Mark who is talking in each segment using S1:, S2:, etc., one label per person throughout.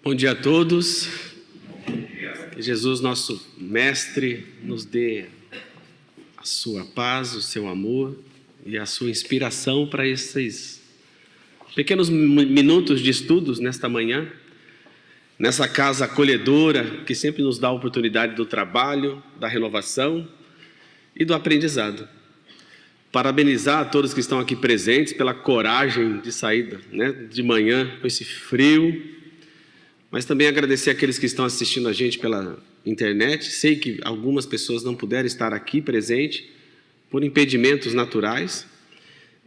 S1: Bom dia a todos. Que Jesus, nosso Mestre, nos dê a sua paz, o seu amor e a sua inspiração para esses pequenos minutos de estudos nesta manhã, nessa casa acolhedora que sempre nos dá a oportunidade do trabalho, da renovação e do aprendizado. Parabenizar a todos que estão aqui presentes pela coragem de saída, de manhã com esse frio, mas também agradecer aqueles que estão assistindo a gente pela internet. Sei que algumas pessoas não puderam estar aqui presente por impedimentos naturais,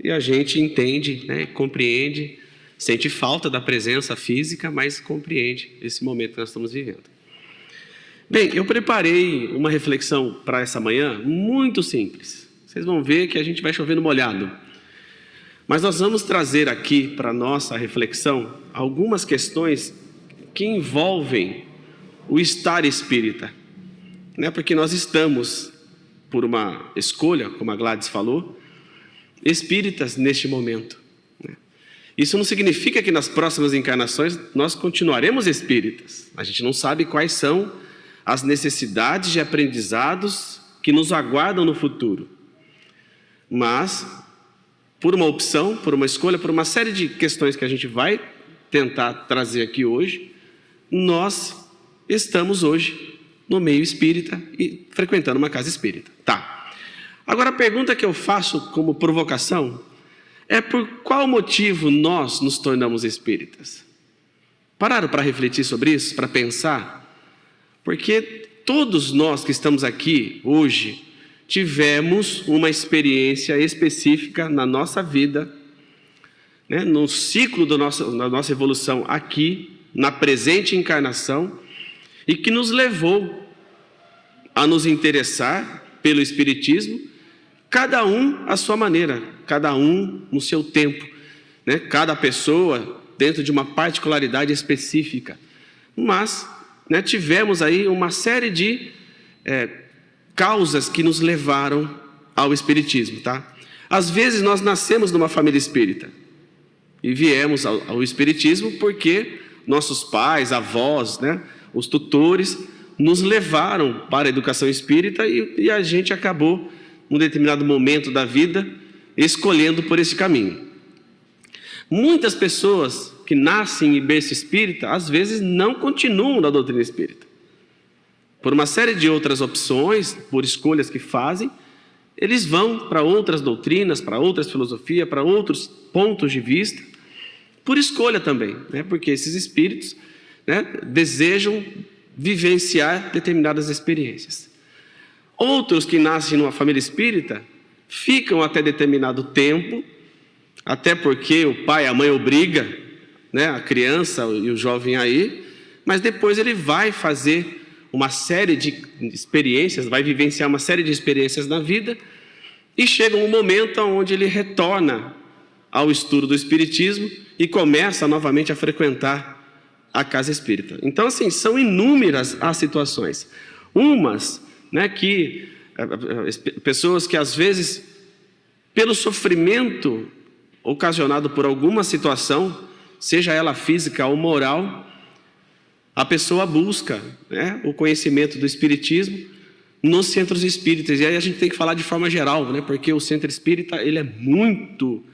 S1: e a gente entende, compreende, sente falta da presença física, mas compreende esse momento que nós estamos vivendo. Bem, eu preparei uma reflexão para essa manhã muito simples. Vocês vão ver que a gente vai chover no molhado. Mas nós vamos trazer aqui para a nossa reflexão algumas questões que envolvem o estar espírita. Porque nós estamos, por uma escolha, como a Gladys falou, espíritas neste momento. Isso não significa que nas próximas encarnações nós continuaremos espíritas. A gente não sabe quais são as necessidades de aprendizados que nos aguardam no futuro. Mas, por uma opção, por uma escolha, por uma série de questões que a gente vai tentar trazer aqui hoje, nós estamos hoje no meio espírita e frequentando uma casa espírita. Tá. Agora, a pergunta que eu faço como provocação é: por qual motivo nós nos tornamos espíritas? Pararam para refletir sobre isso, para pensar? Porque todos nós que estamos aqui hoje tivemos uma experiência específica na nossa vida, no ciclo da nossa evolução aqui, na presente encarnação, e que nos levou a nos interessar pelo Espiritismo, cada um à sua maneira, cada um no seu tempo, cada pessoa dentro de uma particularidade específica. Mas tivemos aí uma série de causas que nos levaram ao Espiritismo. Tá? Às vezes nós nascemos numa família espírita e viemos ao Espiritismo porque nossos pais, avós, os tutores, nos levaram para a educação espírita e a gente acabou, num determinado momento da vida, escolhendo por esse caminho. Muitas pessoas que nascem em berço espírita, às vezes não continuam na doutrina espírita. Por uma série de outras opções, por escolhas que fazem, eles vão para outras doutrinas, para outras filosofias, para outros pontos de vista, por escolha também, porque esses espíritos desejam vivenciar determinadas experiências. Outros que nascem numa família espírita ficam até determinado tempo, até porque o pai e a mãe obrigam a criança e o jovem a ir, mas depois ele vai fazer uma série de experiências, vai vivenciar uma série de experiências na vida, e chega um momento onde ele retorna ao estudo do Espiritismo e começa novamente a frequentar a casa espírita. Então, assim, são inúmeras as situações. Umas, que pessoas que às vezes, pelo sofrimento ocasionado por alguma situação, seja ela física ou moral, a pessoa busca o conhecimento do Espiritismo nos centros espíritas. E aí a gente tem que falar de forma geral, porque o centro espírita ele é muito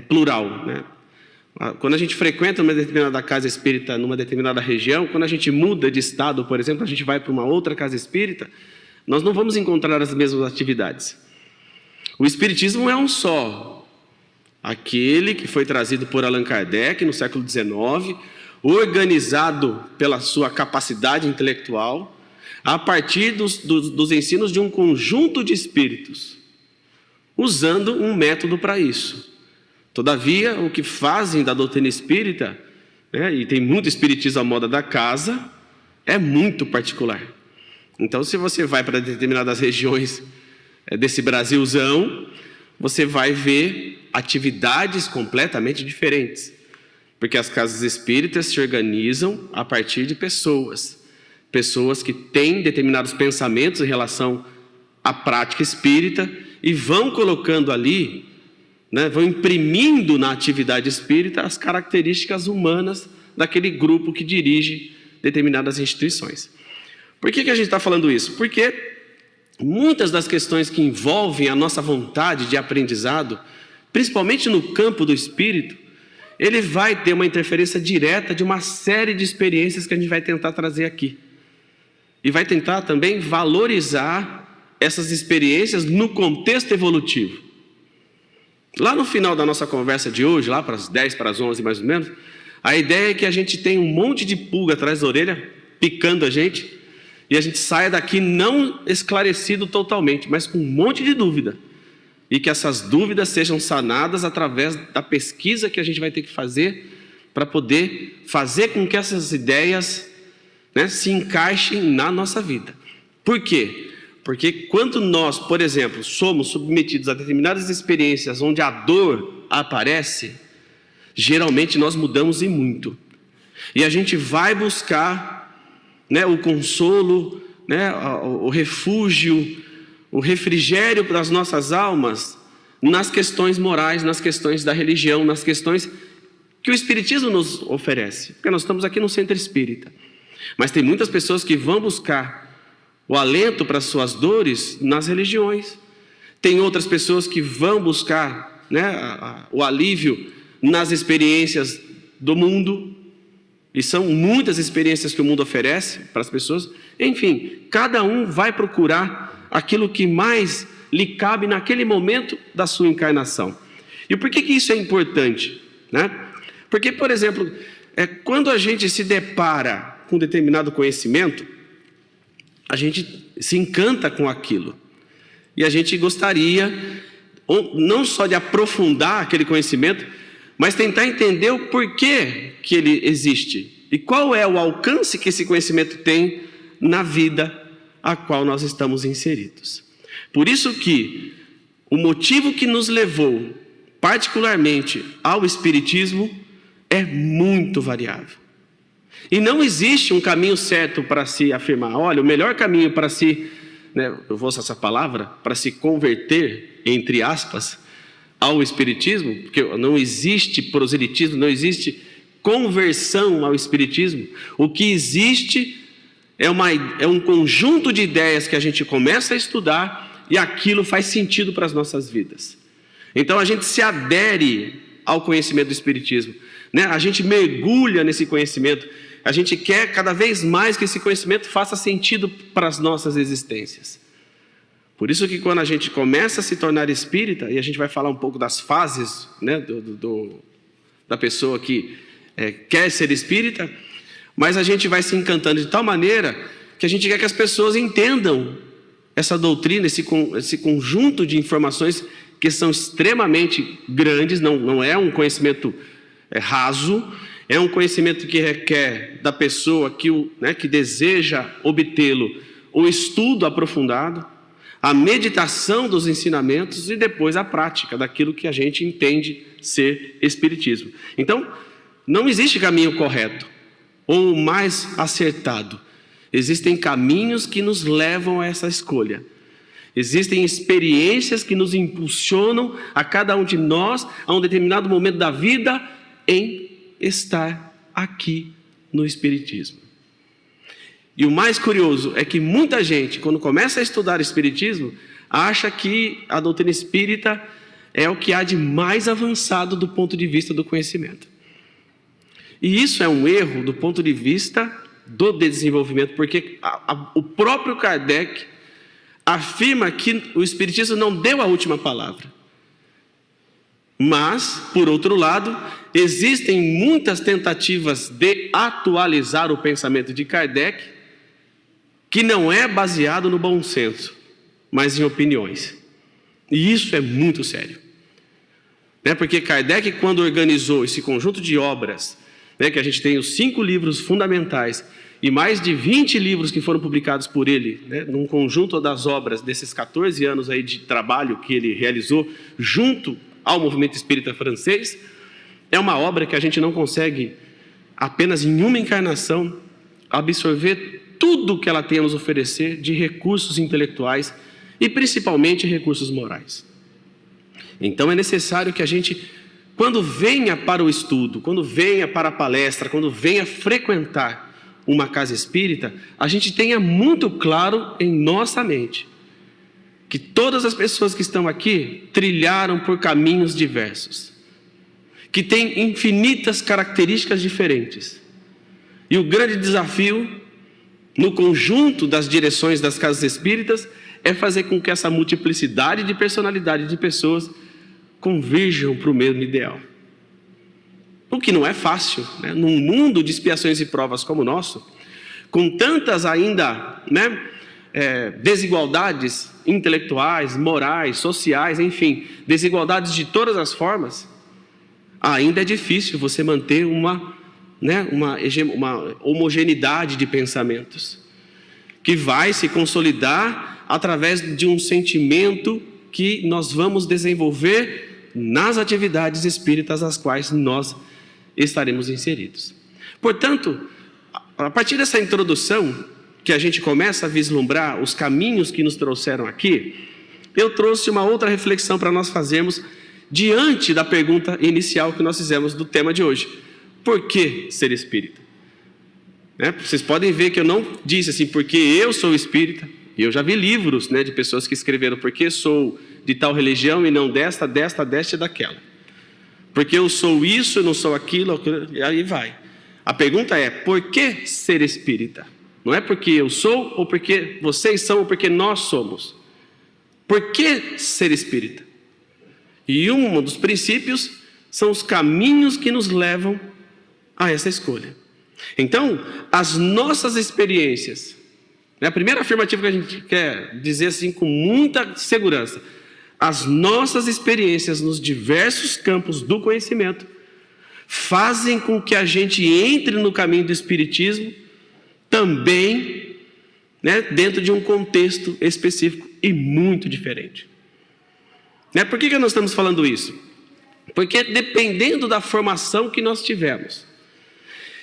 S1: plural. Quando a gente frequenta uma determinada casa espírita numa determinada região, quando a gente muda de estado, por exemplo, a gente vai para uma outra casa espírita, nós não vamos encontrar as mesmas atividades. O Espiritismo é um só, aquele que foi trazido por Allan Kardec no século XIX, organizado pela sua capacidade intelectual, a partir dos ensinos de um conjunto de espíritos, usando um método para isso. Todavia, o que fazem da doutrina espírita, e tem muito espiritismo à moda da casa, é muito particular. Então, se você vai para determinadas regiões desse Brasilzão, você vai ver atividades completamente diferentes. Porque as casas espíritas se organizam a partir de pessoas que têm determinados pensamentos em relação à prática espírita e vão colocando ali, vão imprimindo na atividade espírita as características humanas daquele grupo que dirige determinadas instituições. Por que a gente está falando isso? Porque muitas das questões que envolvem a nossa vontade de aprendizado, principalmente no campo do espírito, ele vai ter uma interferência direta de uma série de experiências que a gente vai tentar trazer aqui. E vai tentar também valorizar essas experiências no contexto evolutivo. Lá no final da nossa conversa de hoje, lá para as 10 para as 11 mais ou menos, a ideia é que a gente tem um monte de pulga atrás da orelha, picando a gente, e a gente saia daqui não esclarecido totalmente, mas com um monte de dúvida. E que essas dúvidas sejam sanadas através da pesquisa que a gente vai ter que fazer para poder fazer com que essas ideias, né, se encaixem na nossa vida. Por quê? Porque quando nós, por exemplo, somos submetidos a determinadas experiências onde a dor aparece, geralmente nós mudamos e muito. E a gente vai buscar, né, o consolo, né, o refúgio, o refrigério para as nossas almas nas questões morais, nas questões da religião, nas questões que o Espiritismo nos oferece. Porque nós estamos aqui no centro espírita. Mas tem muitas pessoas que vão buscar o alento para as suas dores nas religiões. Tem outras pessoas que vão buscar, né, o alívio nas experiências do mundo. E são muitas experiências que o mundo oferece para as pessoas. Enfim, cada um vai procurar aquilo que mais lhe cabe naquele momento da sua encarnação. E por que isso é importante, né? Porque, por exemplo, quando a gente se depara com determinado conhecimento, a gente se encanta com aquilo. E a gente gostaria não só de aprofundar aquele conhecimento, mas tentar entender o porquê que ele existe. E qual é o alcance que esse conhecimento tem na vida a qual nós estamos inseridos. Por isso que o motivo que nos levou particularmente ao Espiritismo é muito variável. E não existe um caminho certo para se afirmar, olha, o melhor caminho para se, né, eu vou usar essa palavra, para se converter, entre aspas, ao Espiritismo, porque não existe proselitismo, não existe conversão ao Espiritismo. O que existe é um conjunto de ideias que a gente começa a estudar e aquilo faz sentido para as nossas vidas. Então a gente se adere ao conhecimento do Espiritismo, né? A gente mergulha nesse conhecimento, a gente quer cada vez mais que esse conhecimento faça sentido para as nossas existências. Por isso que quando a gente começa a se tornar espírita, e a gente vai falar um pouco das fases, né, da pessoa que quer ser espírita, mas a gente vai se encantando de tal maneira que a gente quer que as pessoas entendam essa doutrina, esse conjunto de informações que são extremamente grandes, não é um conhecimento raso, é um conhecimento que requer da pessoa que deseja obtê-lo um estudo aprofundado, a meditação dos ensinamentos e depois a prática daquilo que a gente entende ser espiritismo. Então, não existe caminho correto ou mais acertado. Existem caminhos que nos levam a essa escolha. Existem experiências que nos impulsionam a cada um de nós, a um determinado momento da vida, em estar aqui no Espiritismo. E o mais curioso é que muita gente, quando começa a estudar Espiritismo, acha que a doutrina espírita é o que há de mais avançado do ponto de vista do conhecimento. E isso é um erro do ponto de vista do desenvolvimento, porque o próprio Kardec afirma que o Espiritismo não deu a última palavra. Mas, por outro lado, existem muitas tentativas de atualizar o pensamento de Kardec, que não é baseado no bom senso, mas em opiniões. E isso é muito sério. Porque Kardec, quando organizou esse conjunto de obras, que a gente tem os 5 livros fundamentais e mais de 20 livros que foram publicados por ele, num conjunto das obras desses 14 anos aí de trabalho que ele realizou junto ao movimento espírita francês, é uma obra que a gente não consegue, apenas em uma encarnação, absorver tudo que ela tem a nos oferecer de recursos intelectuais e principalmente recursos morais. Então é necessário que a gente quando venha para o estudo, quando venha para a palestra, quando venha frequentar uma casa espírita, a gente tenha muito claro em nossa mente que todas as pessoas que estão aqui trilharam por caminhos diversos, que têm infinitas características diferentes. E o grande desafio no conjunto das direções das casas espíritas é fazer com que essa multiplicidade de personalidade de pessoas converjam para o mesmo ideal. O que não é fácil, né? Num mundo de expiações e provas como o nosso, com tantas ainda, desigualdades intelectuais, morais, sociais, enfim, desigualdades de todas as formas, ainda é difícil você manter uma homogeneidade de pensamentos, que vai se consolidar através de um sentimento que nós vamos desenvolver nas atividades espíritas às quais nós estaremos inseridos. Portanto, a partir dessa introdução, que a gente começa a vislumbrar os caminhos que nos trouxeram aqui, eu trouxe uma outra reflexão para nós fazermos diante da pergunta inicial que nós fizemos do tema de hoje. Por que ser espírita? Vocês podem ver que eu não disse assim, porque eu sou espírita. E eu já vi livros, de pessoas que escreveram porque sou de tal religião e não desta e daquela. Porque eu sou isso, eu não sou aquilo, e aí vai. A pergunta é, por que ser espírita? Não é porque eu sou, ou porque vocês são, ou porque nós somos. Por que ser espírita? E um dos princípios são os caminhos que nos levam a essa escolha. Então, as nossas experiências, a primeira afirmativa que a gente quer dizer assim com muita segurança, as nossas experiências nos diversos campos do conhecimento fazem com que a gente entre no caminho do espiritismo também, dentro de um contexto específico e muito diferente. Por que nós estamos falando isso? Porque dependendo da formação que nós tivemos,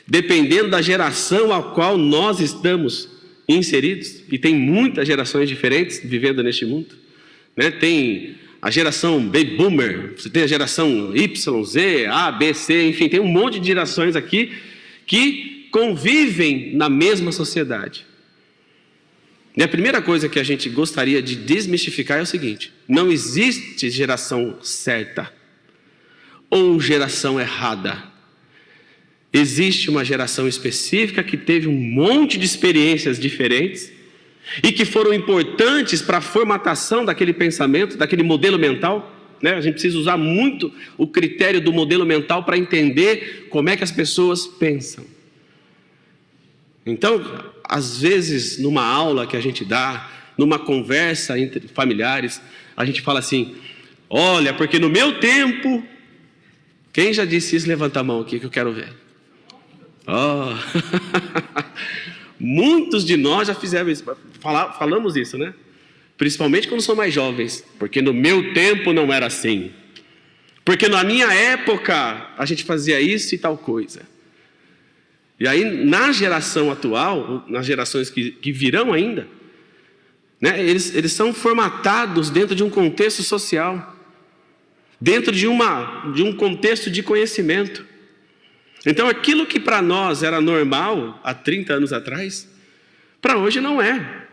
S1: dependendo da geração a qual nós estamos inseridos, e tem muitas gerações diferentes vivendo neste mundo, tem a geração Baby Boomer, você tem a geração Y, Z, A, B, C, enfim, tem um monte de gerações aqui que convivem na mesma sociedade. E a primeira coisa que a gente gostaria de desmistificar é o seguinte: não existe geração certa ou geração errada. Existe uma geração específica que teve um monte de experiências diferentes e que foram importantes para a formatação daquele pensamento, daquele modelo mental. A gente precisa usar muito o critério do modelo mental para entender como é que as pessoas pensam. Então, às vezes, numa aula que a gente dá, numa conversa entre familiares, a gente fala assim: olha, porque no meu tempo... Quem já disse isso? Levanta a mão aqui que eu quero ver. Muitos de nós já fizeram isso, falamos isso, Principalmente quando são mais jovens, porque no meu tempo não era assim, porque na minha época a gente fazia isso e tal coisa. E aí na geração atual, nas gerações que virão ainda, eles são formatados dentro de um contexto social, dentro de um contexto de conhecimento. Então aquilo que para nós era normal há 30 anos atrás, para hoje não é.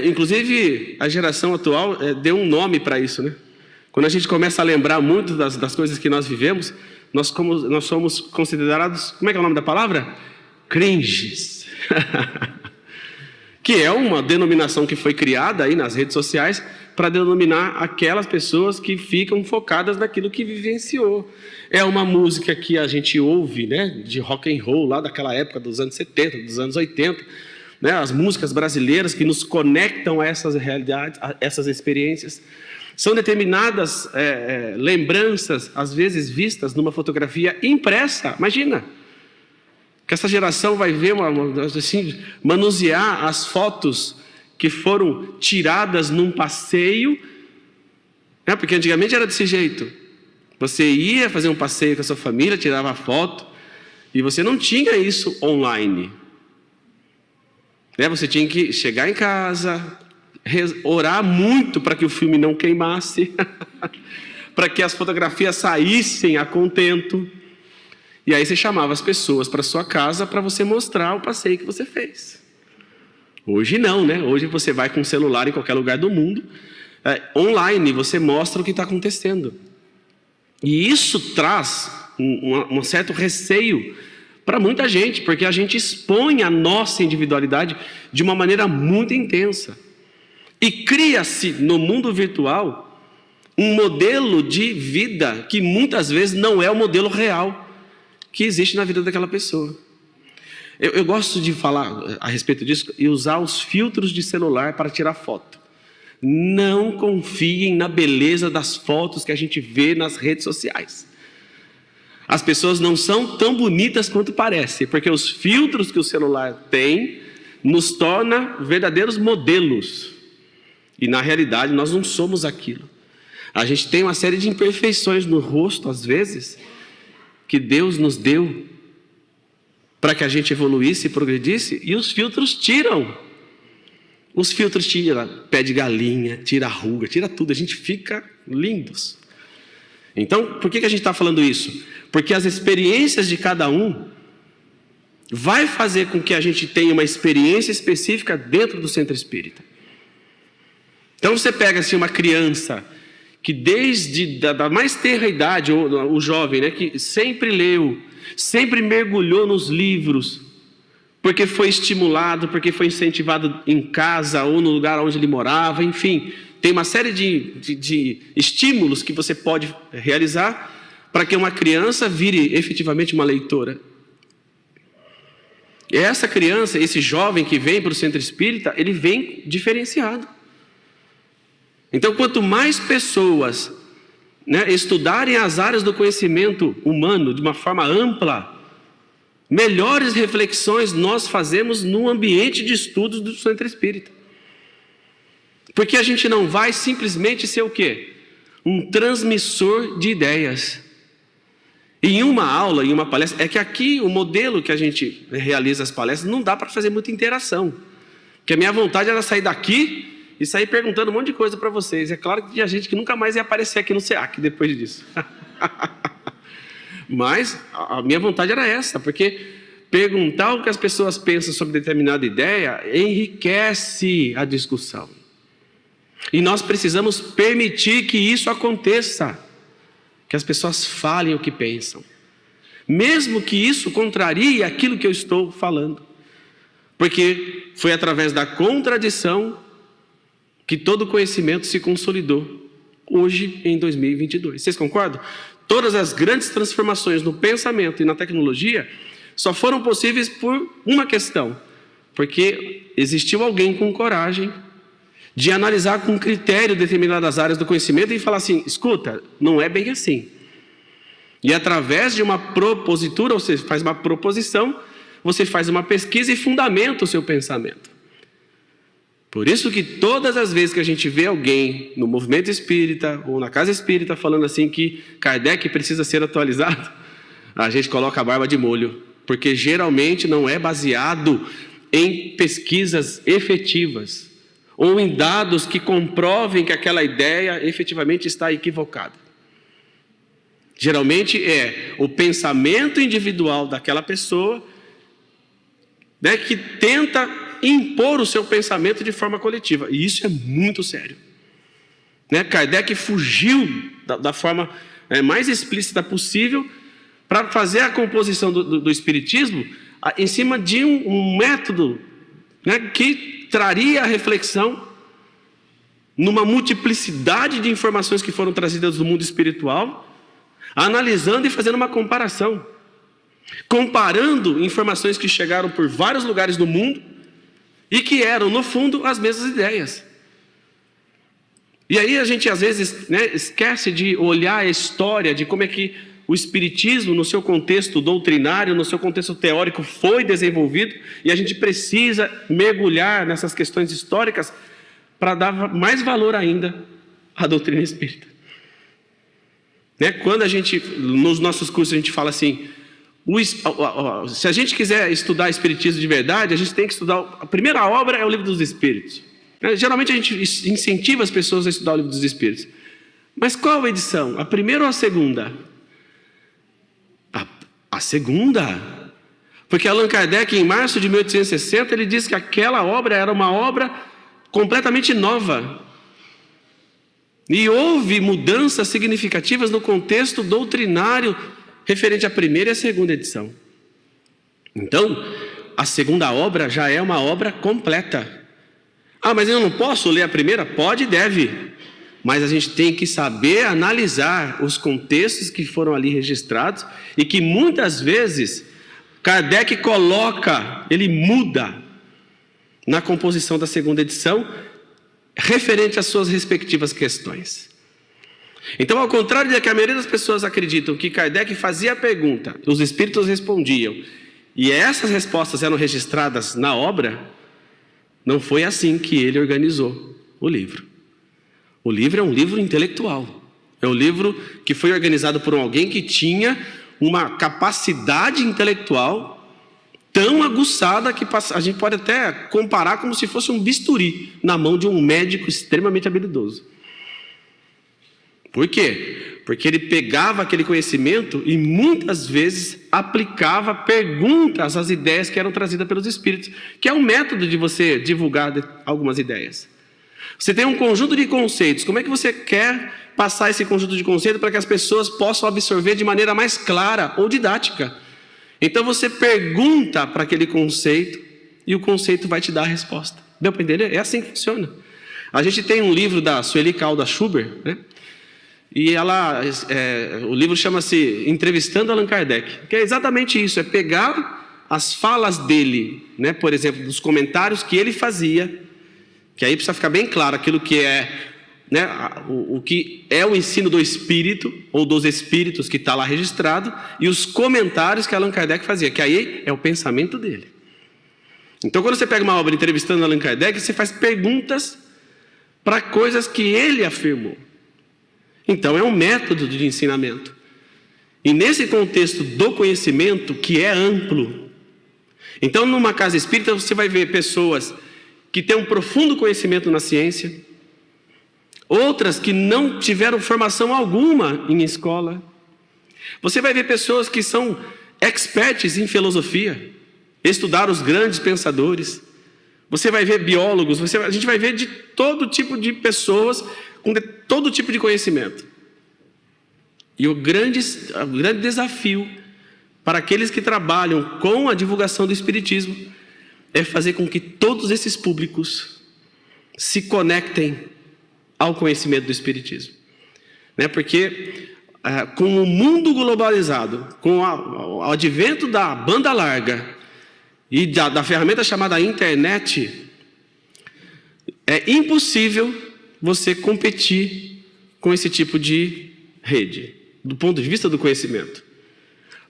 S1: Inclusive a geração atual deu um nome para isso, Quando a gente começa a lembrar muito das coisas que nós vivemos, nós somos considerados, como é que é o nome da palavra? Cringes. Que é uma denominação que foi criada aí nas redes sociais para denominar aquelas pessoas que ficam focadas naquilo que vivenciou. É uma música que a gente ouve, de rock and roll, lá daquela época dos anos 70, dos anos 80, as músicas brasileiras que nos conectam a essas realidades, a essas experiências. São determinadas lembranças, às vezes vistas numa fotografia impressa. Imagina que essa geração vai ver, manusear as fotos que foram tiradas num passeio, porque antigamente era desse jeito. Você ia fazer um passeio com a sua família, tirava a foto, e você não tinha isso online. Você tinha que chegar em casa, orar muito para que o filme não queimasse, para que as fotografias saíssem a contento. E aí você chamava as pessoas para sua casa para você mostrar o passeio que você fez. Hoje não, né? Hoje você vai com o celular em qualquer lugar do mundo, online, você mostra o que está acontecendo. E isso traz um certo receio para muita gente, porque a gente expõe a nossa individualidade de uma maneira muito intensa. E cria-se no mundo virtual um modelo de vida que muitas vezes não é o modelo real que existe na vida daquela pessoa. Eu gosto de falar a respeito disso e usar os filtros de celular para tirar foto. Não confiem na beleza das fotos que a gente vê nas redes sociais. As pessoas não são tão bonitas quanto parecem, porque os filtros que o celular tem nos torna verdadeiros modelos. E na realidade nós não somos aquilo. A gente tem uma série de imperfeições no rosto, às vezes, que Deus nos deu para que a gente evoluísse e progredisse, e os filtros tiram. Os filtros tiram pé de galinha, tira ruga, tira tudo, a gente fica lindos. Então, por que a gente está falando isso? Porque as experiências de cada um vai fazer com que a gente tenha uma experiência específica dentro do centro espírita. Então você pega assim uma criança que desde da mais tenra idade, o jovem, né, que sempre leu, sempre mergulhou nos livros, porque foi estimulado, porque foi incentivado em casa ou no lugar onde ele morava, enfim, tem uma série de estímulos que você pode realizar para que uma criança vire efetivamente uma leitora. E essa criança, esse jovem que vem para o centro espírita, ele vem diferenciado. Então, quanto mais pessoas, né, estudarem as áreas do conhecimento humano de uma forma ampla, melhores reflexões nós fazemos no ambiente de estudos do centro espírita. Porque a gente não vai simplesmente ser o quê? Um transmissor de ideias. E em uma aula, em uma palestra, é que aqui o modelo que a gente realiza as palestras não dá para fazer muita interação. Porque a minha vontade era sair daqui e sair perguntando um monte de coisa para vocês. É claro que tinha gente que nunca mais ia aparecer aqui no SEAC depois disso. Mas a minha vontade era essa, porque perguntar o que as pessoas pensam sobre determinada ideia enriquece a discussão. E nós precisamos permitir que isso aconteça, que as pessoas falem o que pensam, mesmo que isso contrarie aquilo que eu estou falando, porque foi através da contradição que todo conhecimento se consolidou hoje em 2022. Vocês concordam? Todas as grandes transformações no pensamento e na tecnologia só foram possíveis por uma questão, porque existiu alguém com coragem de analisar com critério determinadas áreas do conhecimento e falar assim, escuta, não é bem assim. E através de uma propositura, ou seja, faz uma proposição, você faz uma pesquisa e fundamenta o seu pensamento. Por isso que todas as vezes que a gente vê alguém no movimento espírita ou na casa espírita falando assim que Kardec precisa ser atualizado, a gente coloca a barba de molho, porque geralmente não é baseado em pesquisas efetivas ou em dados que comprovem que aquela ideia efetivamente está equivocada. Geralmente é o pensamento individual daquela pessoa, né, que tenta impor o seu pensamento de forma coletiva. E isso é muito sério. Né? Kardec fugiu da forma mais explícita possível para fazer a composição do Espiritismo em cima de um método, né, que traria a reflexão numa multiplicidade de informações que foram trazidas do mundo espiritual, analisando e fazendo uma comparação, comparando informações que chegaram por vários lugares do mundo e que eram, no fundo, as mesmas ideias. E aí a gente, às vezes, né, esquece de olhar a história de como é que o Espiritismo, no seu contexto doutrinário, no seu contexto teórico, foi desenvolvido, e a gente precisa mergulhar nessas questões históricas para dar mais valor ainda à doutrina espírita. Né? Quando a gente, nos nossos cursos, a gente fala assim, se a gente quiser estudar Espiritismo de verdade, a gente tem que estudar, a primeira obra é o Livro dos Espíritos. Geralmente a gente incentiva as pessoas a estudar o Livro dos Espíritos, Mas qual edição? A primeira ou a segunda? A segunda. Porque Allan Kardec, em março de 1860, ele disse que aquela obra era uma obra completamente nova. E houve mudanças significativas no contexto doutrinário referente à primeira e à segunda edição. Então, a segunda obra já é uma obra completa. Mas eu não posso ler a primeira? Pode e deve. Mas a gente tem que saber analisar os contextos que foram ali registrados e que muitas vezes Kardec coloca, ele muda na composição da segunda edição referente às suas respectivas questões. Então, ao contrário de que a maioria das pessoas acreditam que Kardec fazia a pergunta, os espíritos respondiam, e essas respostas eram registradas na obra, não foi assim que ele organizou o livro. O livro é um livro intelectual. É um livro que foi organizado por alguém que tinha uma capacidade intelectual tão aguçada que a gente pode até comparar como se fosse um bisturi na mão de um médico extremamente habilidoso. Por quê? Porque ele pegava aquele conhecimento e muitas vezes aplicava perguntas às ideias que eram trazidas pelos espíritos, que é um método de você divulgar algumas ideias. Você tem um conjunto de conceitos, como é que você quer passar esse conjunto de conceitos para que as pessoas possam absorver de maneira mais clara ou didática? Então você pergunta para aquele conceito e o conceito vai te dar a resposta. Deu para entender? É assim que funciona. A gente tem um livro da Sueli Caldas Schubert, né? E o livro chama-se Entrevistando Allan Kardec, que é exatamente isso, é pegar as falas dele, né? Por exemplo, dos comentários que ele fazia, que aí precisa ficar bem claro aquilo que é, né, o que é o ensino do espírito, ou dos espíritos que está lá registrado, e os comentários que Allan Kardec fazia, que aí é o pensamento dele. Então, quando você pega uma obra entrevistando Allan Kardec, você faz perguntas para coisas que ele afirmou. Então, é um método de ensinamento. E nesse contexto do conhecimento, que é amplo, então, numa casa espírita, você vai ver pessoas que têm um profundo conhecimento na ciência, outras que não tiveram formação alguma em escola. Você vai ver pessoas que são experts em filosofia, estudaram os grandes pensadores. Você vai ver biólogos, a gente vai ver de todo tipo de pessoas com todo tipo de conhecimento. E o grande desafio para aqueles que trabalham com a divulgação do Espiritismo é fazer com que todos esses públicos se conectem ao conhecimento do Espiritismo. Né? Porque com o mundo globalizado, com o advento da banda larga e da ferramenta chamada internet, é impossível você competir com esse tipo de rede, do ponto de vista do conhecimento.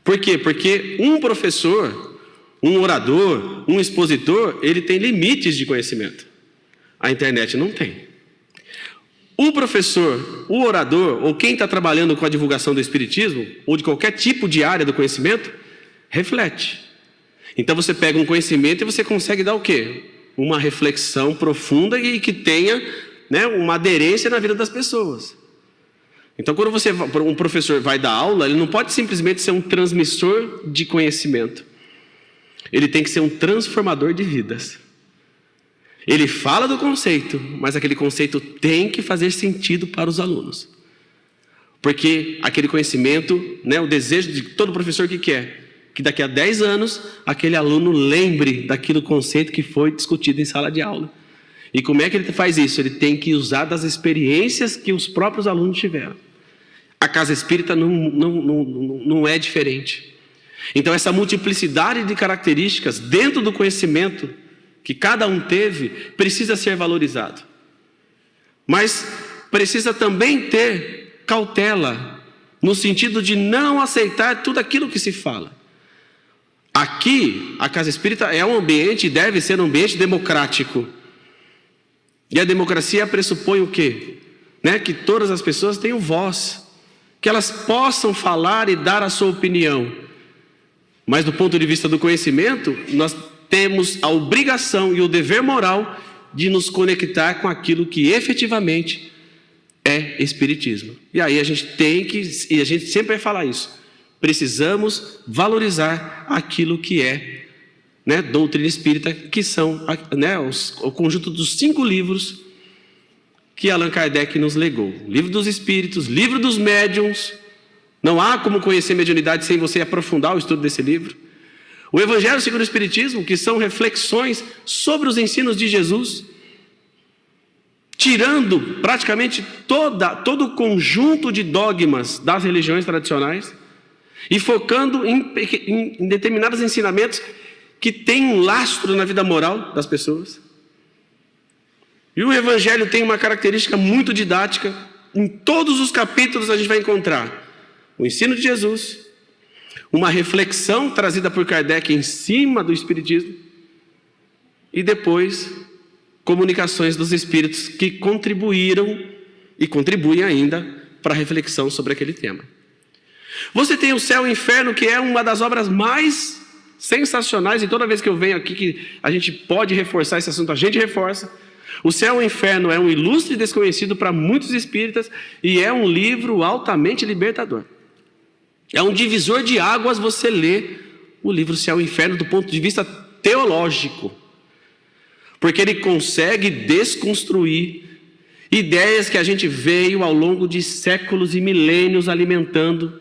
S1: Por quê? Porque um professor, um orador, um expositor, ele tem limites de conhecimento. A internet não tem. O professor, o orador, ou quem está trabalhando com a divulgação do Espiritismo, ou de qualquer tipo de área do conhecimento, reflete. Então você pega um conhecimento e você consegue dar o quê? Uma reflexão profunda e que tenha, né, uma aderência na vida das pessoas. Então, quando um professor vai dar aula, ele não pode simplesmente ser um transmissor de conhecimento. Ele tem que ser um transformador de vidas. Ele fala do conceito, mas aquele conceito tem que fazer sentido para os alunos. Porque aquele conhecimento, né, o desejo de todo professor que quer, que daqui a 10 anos, aquele aluno lembre daquele conceito que foi discutido em sala de aula. E como é que ele faz isso? Ele tem que usar das experiências que os próprios alunos tiveram. A casa espírita não é diferente. Então, essa multiplicidade de características dentro do conhecimento que cada um teve, precisa ser valorizado. Mas precisa também ter cautela, no sentido de não aceitar tudo aquilo que se fala. Aqui, a casa espírita é um ambiente, deve ser um ambiente democrático. E a democracia pressupõe o quê? Né? Que todas as pessoas tenham voz, que elas possam falar e dar a sua opinião. Mas do ponto de vista do conhecimento, nós temos a obrigação e o dever moral de nos conectar com aquilo que efetivamente é é espiritismo. E aí a gente e a gente sempre vai falar isso, precisamos valorizar aquilo que é, né, doutrina espírita, que são, né, o conjunto dos 5 livros que Allan Kardec nos legou. Livro dos Espíritos, Livro dos Médiuns. Não há como conhecer mediunidade sem você aprofundar o estudo desse livro. O Evangelho segundo o Espiritismo, que são reflexões sobre os ensinos de Jesus, tirando praticamente todo o conjunto de dogmas das religiões tradicionais e focando em determinados ensinamentos que têm um lastro na vida moral das pessoas. E o Evangelho tem uma característica muito didática. Em todos os capítulos a gente vai encontrar o ensino de Jesus, uma reflexão trazida por Kardec em cima do Espiritismo e depois comunicações dos Espíritos que contribuíram e contribuem ainda para a reflexão sobre aquele tema. Você tem o Céu e o Inferno, que é uma das obras mais sensacionais, e toda vez que eu venho aqui que a gente pode reforçar esse assunto, a gente reforça. O Céu e o Inferno é um ilustre desconhecido para muitos espíritas e é um livro altamente libertador. É um divisor de águas você ler o livro Céu e Inferno do ponto de vista teológico, porque ele consegue desconstruir ideias que a gente veio ao longo de séculos e milênios alimentando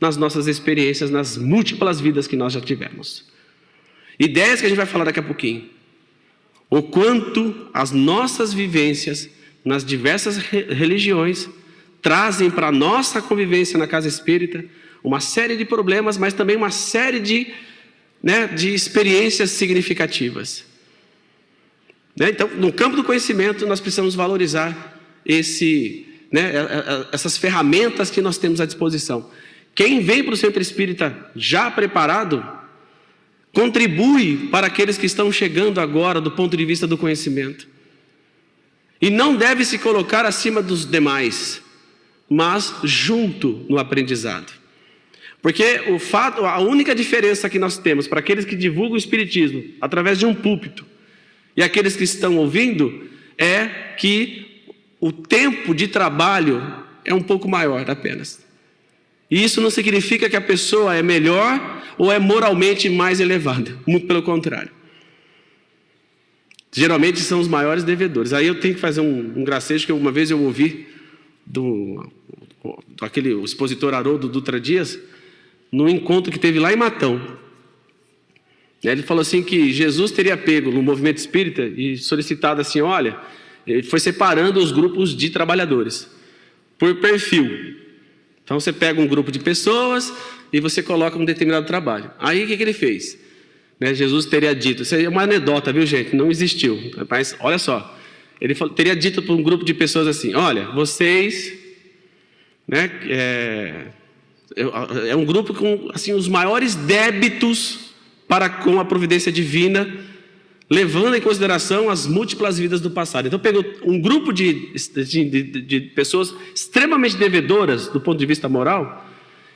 S1: nas nossas experiências, nas múltiplas vidas que nós já tivemos. Ideias que a gente vai falar daqui a pouquinho. O quanto as nossas vivências nas diversas religiões trazem para a nossa convivência na casa espírita uma série de problemas, mas também uma série de experiências significativas. Então, no campo do conhecimento, nós precisamos valorizar essas ferramentas que nós temos à disposição. Quem vem para o centro espírita já preparado, contribui para aqueles que estão chegando agora do ponto de vista do conhecimento. E não deve se colocar acima dos demais, mas junto no aprendizado. Porque a única diferença que nós temos para aqueles que divulgam o Espiritismo através de um púlpito e aqueles que estão ouvindo é que o tempo de trabalho é um pouco maior apenas. E isso não significa que a pessoa é melhor ou é moralmente mais elevada. Muito pelo contrário. Geralmente são os maiores devedores. Aí eu tenho que fazer um gracejo que uma vez eu ouvi o expositor Haroldo Dutra Dias, num encontro que teve lá em Matão. Ele falou assim que Jesus teria pego no movimento espírita e solicitado assim, olha, ele foi separando os grupos de trabalhadores por perfil. Então você pega um grupo de pessoas e você coloca um determinado trabalho. Aí o que ele fez? Jesus teria dito, isso é uma anedota, viu gente? Não existiu. Mas olha só, ele teria dito para um grupo de pessoas assim, olha, vocês, é um grupo com assim, os maiores débitos para com a providência divina, levando em consideração as múltiplas vidas do passado. Então pegou um grupo de pessoas extremamente devedoras do ponto de vista moral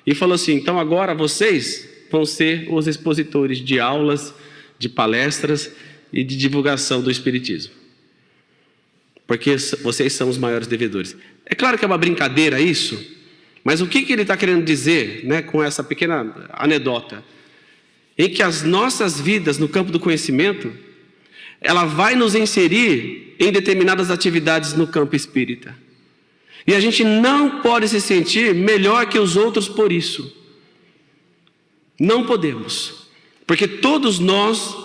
S1: e falou assim, então agora vocês vão ser os expositores de aulas, de palestras e de divulgação do Espiritismo. Porque vocês são os maiores devedores. É claro que é uma brincadeira isso, mas o que ele está querendo dizer com essa pequena anedota? Em que as nossas vidas no campo do conhecimento, ela vai nos inserir em determinadas atividades no campo espírita. E a gente não pode se sentir melhor que os outros por isso. Não podemos. Porque todos nós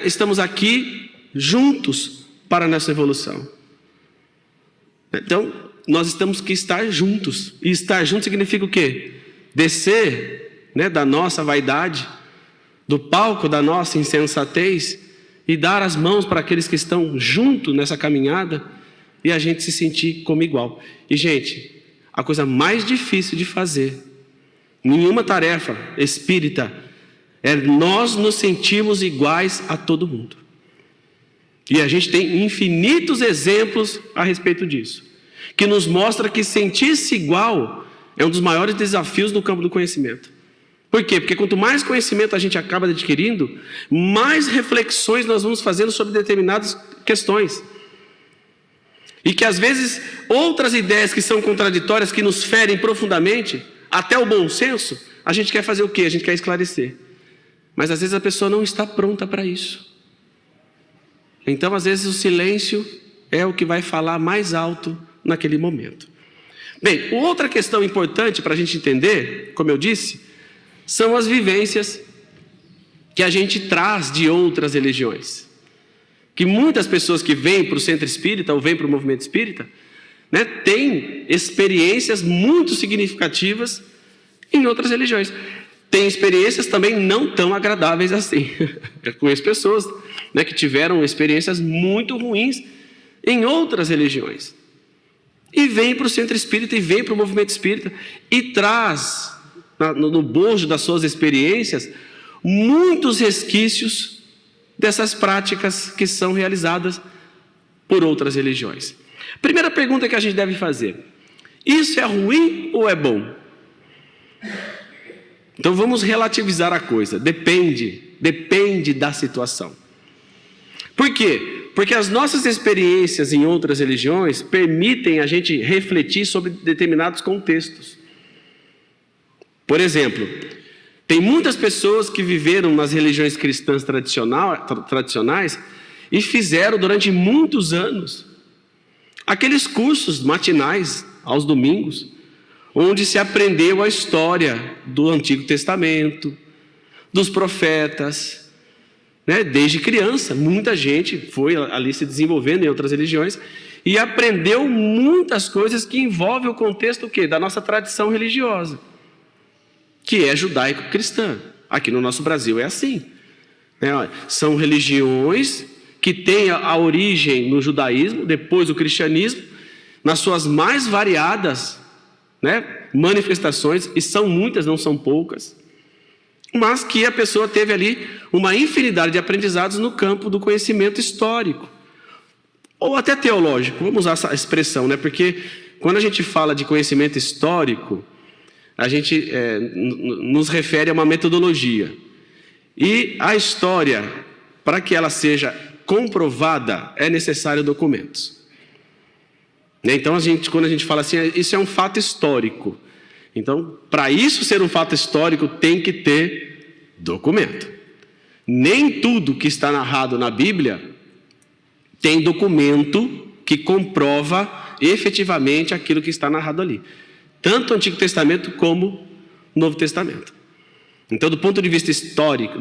S1: estamos aqui juntos para a nossa evolução. Então, nós temos que estar juntos. E estar juntos significa o quê? Descer da nossa vaidade, do palco da nossa insensatez e dar as mãos para aqueles que estão junto nessa caminhada e a gente se sentir como igual. E, gente, a coisa mais difícil de fazer, nenhuma tarefa espírita, é nós nos sentirmos iguais a todo mundo. E a gente tem infinitos exemplos a respeito disso, que nos mostra que sentir-se igual é um dos maiores desafios no campo do conhecimento. Por quê? Porque quanto mais conhecimento a gente acaba adquirindo, mais reflexões nós vamos fazendo sobre determinadas questões. E que às vezes outras ideias que são contraditórias, que nos ferem profundamente, até o bom senso, a gente quer fazer o quê? A gente quer esclarecer. Mas às vezes a pessoa não está pronta para isso. Então às vezes o silêncio é o que vai falar mais alto naquele momento. Bem, outra questão importante para a gente entender, como eu disse, são as vivências que a gente traz de outras religiões. Que muitas pessoas que vêm para o centro espírita ou vêm para o movimento espírita, né, têm experiências muito significativas em outras religiões. Tem experiências também não tão agradáveis assim. Eu conheço pessoas, né, que tiveram experiências muito ruins em outras religiões. E vem para o centro espírita e vem para o movimento espírita e traz no bojo das suas experiências muitos resquícios dessas práticas que são realizadas por outras religiões. Primeira pergunta que a gente deve fazer: isso é ruim ou é bom? Então vamos relativizar a coisa. Depende da situação. Por quê? Porque as nossas experiências em outras religiões permitem a gente refletir sobre determinados contextos. Por exemplo, tem muitas pessoas que viveram nas religiões cristãs tradicionais e fizeram durante muitos anos aqueles cursos matinais aos domingos, onde se aprendeu a história do Antigo Testamento, dos profetas, né? Desde criança, muita gente foi ali se desenvolvendo em outras religiões e aprendeu muitas coisas que envolvem o contexto o quê? Da nossa tradição religiosa, que é judaico-cristã. Aqui no nosso Brasil é assim. São religiões que têm a origem no judaísmo, depois o cristianismo, nas suas mais variadas, né, manifestações, e são muitas, não são poucas, mas que a pessoa teve ali uma infinidade de aprendizados no campo do conhecimento histórico, ou até teológico, vamos usar essa expressão, né, porque quando a gente fala de conhecimento histórico, a gente nos refere a uma metodologia. E a história, para que ela seja comprovada, é necessário documentos. Então, quando a gente fala assim, isso é um fato histórico. Então, para isso ser um fato histórico, tem que ter documento. Nem tudo que está narrado na Bíblia tem documento que comprova efetivamente aquilo que está narrado ali. Tanto o Antigo Testamento como o Novo Testamento. Então, do ponto de vista histórico,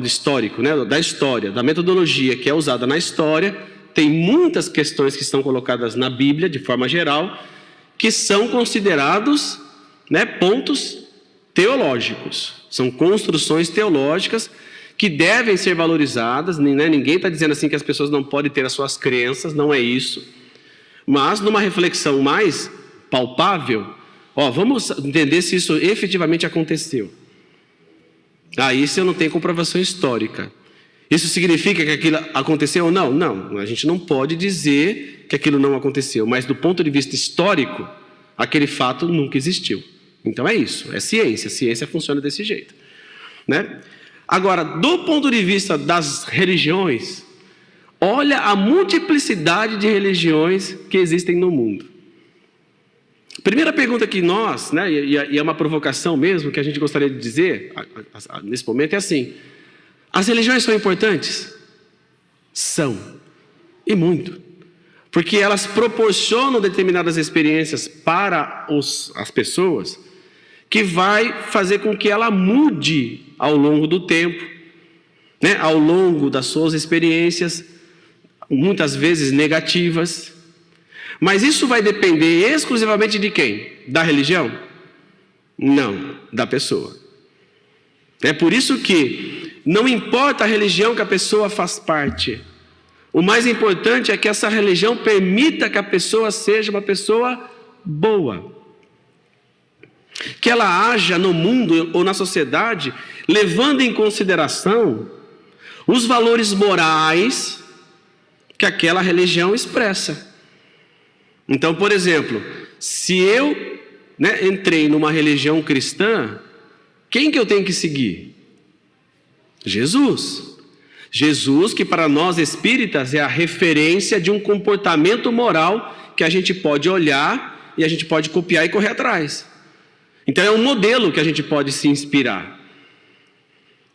S1: né, da história, da metodologia que é usada na história, tem muitas questões que estão colocadas na Bíblia, de forma geral, que são considerados, né, pontos teológicos. São construções teológicas que devem ser valorizadas, né? Ninguém está dizendo assim que as pessoas não podem ter as suas crenças, não é isso. Mas, numa reflexão mais palpável, vamos entender se isso efetivamente aconteceu. Isso eu não tenho comprovação histórica. Isso significa que aquilo aconteceu ou não? Não, a gente não pode dizer que aquilo não aconteceu, mas do ponto de vista histórico, aquele fato nunca existiu. Então é isso, é ciência, a ciência funciona desse jeito, né? Agora, do ponto de vista das religiões, olha a multiplicidade de religiões que existem no mundo. Primeira pergunta que nós, né, e é uma provocação mesmo, que a gente gostaria de dizer nesse momento é assim: as religiões são importantes? São, e muito, porque elas proporcionam determinadas experiências para as pessoas, que vai fazer com que ela mude ao longo do tempo, né, ao longo das suas experiências, muitas vezes negativas. Mas isso vai depender exclusivamente de quem? Da religião? Não, da pessoa. É por isso que não importa a religião que a pessoa faz parte, o mais importante é que essa religião permita que a pessoa seja uma pessoa boa, que ela haja no mundo ou na sociedade levando em consideração os valores morais que aquela religião expressa. Então, por exemplo, se eu, né, entrei numa religião cristã, quem que eu tenho que seguir? Jesus. Jesus, que para nós espíritas é a referência de um comportamento moral que a gente pode olhar e a gente pode copiar e correr atrás. Então é um modelo que a gente pode se inspirar.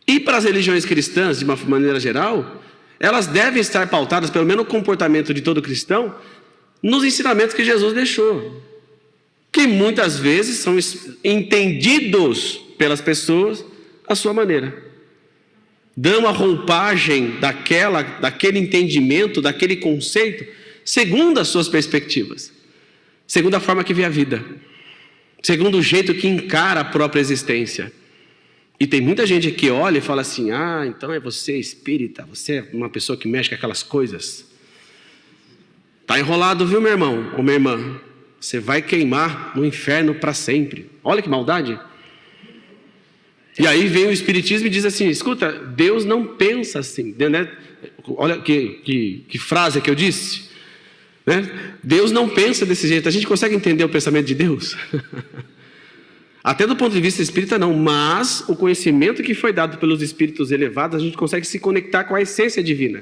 S1: E para as religiões cristãs, de uma maneira geral, elas devem estar pautadas, pelo menos no comportamento de todo cristão, nos ensinamentos que Jesus deixou, que muitas vezes são entendidos pelas pessoas à sua maneira. Dão a roupagem daquele entendimento, daquele conceito, segundo as suas perspectivas, segundo a forma que vê a vida, segundo o jeito que encara a própria existência. E tem muita gente que olha e fala assim: ah, então é você espírita, você é uma pessoa que mexe com aquelas coisas. Está enrolado, viu, meu irmão ou minha irmã? Você vai queimar no inferno para sempre. Olha que maldade. E aí vem o Espiritismo e diz assim: escuta, Deus não pensa assim, né? Olha que frase que eu disse, né? Deus não pensa desse jeito. A gente consegue entender o pensamento de Deus? Até do ponto de vista espírita não, mas o conhecimento que foi dado pelos espíritos elevados, a gente consegue se conectar com a essência divina.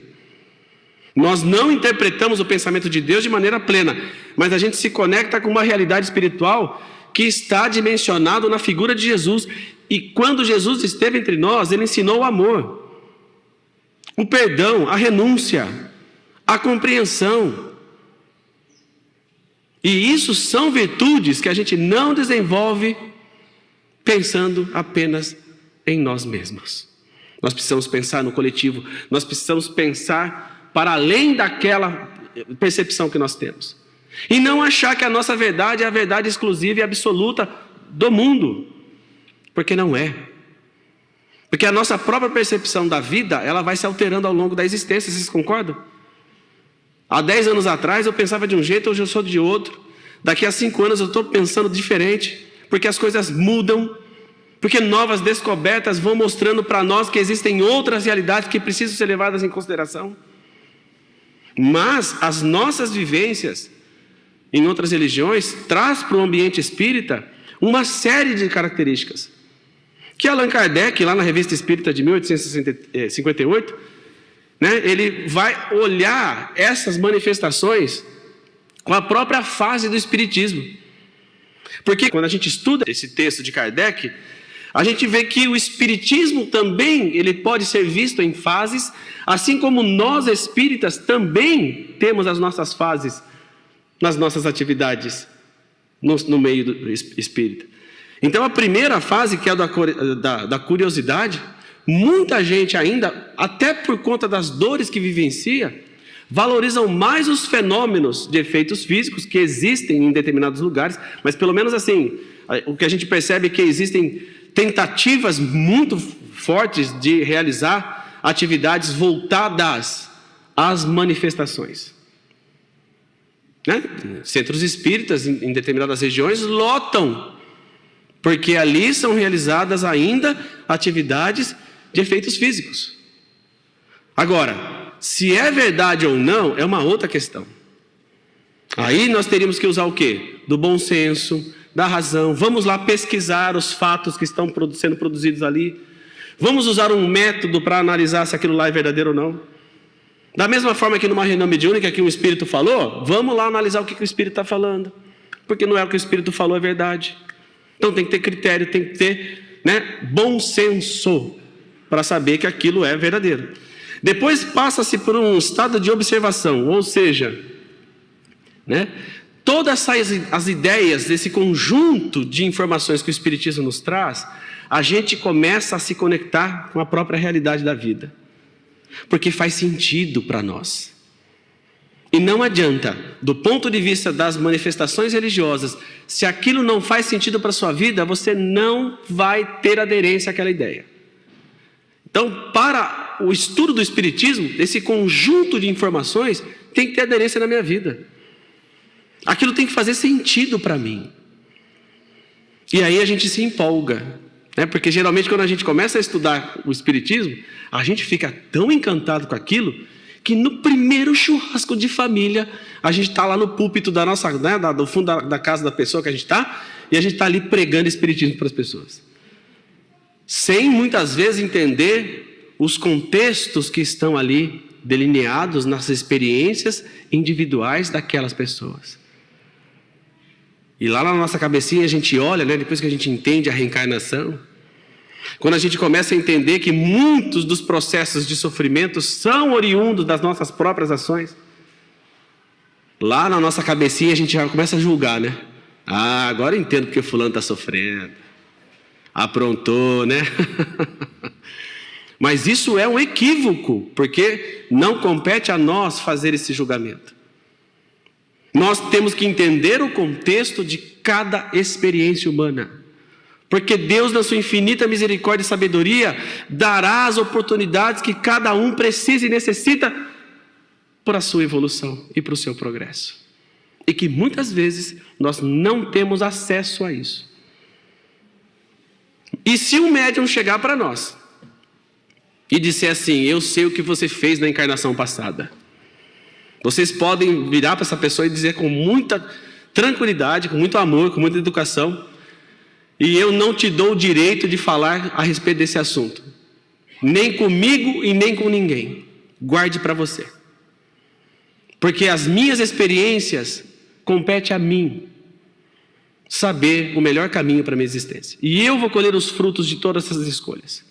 S1: Nós não interpretamos o pensamento de Deus de maneira plena, mas a gente se conecta com uma realidade espiritual que está dimensionado na figura de Jesus. E quando Jesus esteve entre nós, Ele ensinou o amor, o perdão, a renúncia, a compreensão. E isso são virtudes que a gente não desenvolve pensando apenas em nós mesmos. Nós precisamos pensar no coletivo, nós precisamos pensar para além daquela percepção que nós temos. E não achar que a nossa verdade é a verdade exclusiva e absoluta do mundo. Porque não é. Porque a nossa própria percepção da vida, ela vai se alterando ao longo da existência, vocês concordam? Há 10 anos atrás eu pensava de um jeito, hoje eu sou de outro. Daqui a 5 anos eu estou pensando diferente, porque as coisas mudam, porque novas descobertas vão mostrando para nós que existem outras realidades que precisam ser levadas em consideração. Mas as nossas vivências em outras religiões traz para o ambiente espírita uma série de características que Allan Kardec, lá na Revista Espírita de 1858, né, ele vai olhar essas manifestações com a própria fase do espiritismo. Porque quando a gente estuda esse texto de Kardec, a gente vê que o espiritismo também ele pode ser visto em fases, assim como nós espíritas também temos as nossas fases nas nossas atividades no meio do espírita. Então a primeira fase, que é da curiosidade, muita gente ainda, até por conta das dores que vivencia, valorizam mais os fenômenos de efeitos físicos que existem em determinados lugares, mas pelo menos assim, o que a gente percebe é que existem tentativas muito fortes de realizar atividades voltadas às manifestações. Né? Centros espíritas em determinadas regiões lotam, porque ali são realizadas ainda atividades de efeitos físicos. Agora, se é verdade ou não, é uma outra questão. Aí nós teríamos que usar o quê? Do bom senso, da razão. Vamos lá pesquisar os fatos que estão sendo produzidos ali. Vamos usar um método para analisar se aquilo lá é verdadeiro ou não. Da mesma forma que numa reunião mediúnica que um espírito falou, vamos lá analisar o que o espírito está falando. Porque não é o que o espírito falou, é verdade. Então tem que ter critério, tem que ter, né, bom senso para saber que aquilo é verdadeiro. Depois passa-se por um estado de observação, ou seja, né, todas as ideias desse conjunto de informações que o Espiritismo nos traz, a gente começa a se conectar com a própria realidade da vida. Porque faz sentido para nós. E não adianta, do ponto de vista das manifestações religiosas, se aquilo não faz sentido para a sua vida, você não vai ter aderência àquela ideia. Então, para o estudo do Espiritismo, esse conjunto de informações tem que ter aderência na minha vida. Aquilo tem que fazer sentido para mim. E aí a gente se empolga, né? Porque geralmente quando a gente começa a estudar o Espiritismo, a gente fica tão encantado com aquilo, que no primeiro churrasco de família, a gente está lá no púlpito da nossa, né, do fundo da casa da pessoa que a gente está, e a gente está ali pregando Espiritismo para as pessoas. Sem muitas vezes entender os contextos que estão ali delineados nas experiências individuais daquelas pessoas. E lá na nossa cabecinha a gente olha, né, depois que a gente entende a reencarnação, quando a gente começa a entender que muitos dos processos de sofrimento são oriundos das nossas próprias ações, lá na nossa cabecinha a gente já começa a julgar, né? Ah, agora eu entendo porque o fulano está sofrendo. Aprontou, né? Mas isso é um equívoco, porque não compete a nós fazer esse julgamento. Nós temos que entender o contexto de cada experiência humana. Porque Deus, na sua infinita misericórdia e sabedoria, dará as oportunidades que cada um precisa e necessita para a sua evolução e para o seu progresso. E que muitas vezes nós não temos acesso a isso. E se um médium chegar para nós e disser assim: eu sei o que você fez na encarnação passada, vocês podem virar para essa pessoa e dizer com muita tranquilidade, com muito amor, com muita educação: e eu não te dou o direito de falar a respeito desse assunto, nem comigo e nem com ninguém. Guarde para você. Porque as minhas experiências compete a mim saber o melhor caminho para a minha existência. E eu vou colher os frutos de todas essas escolhas.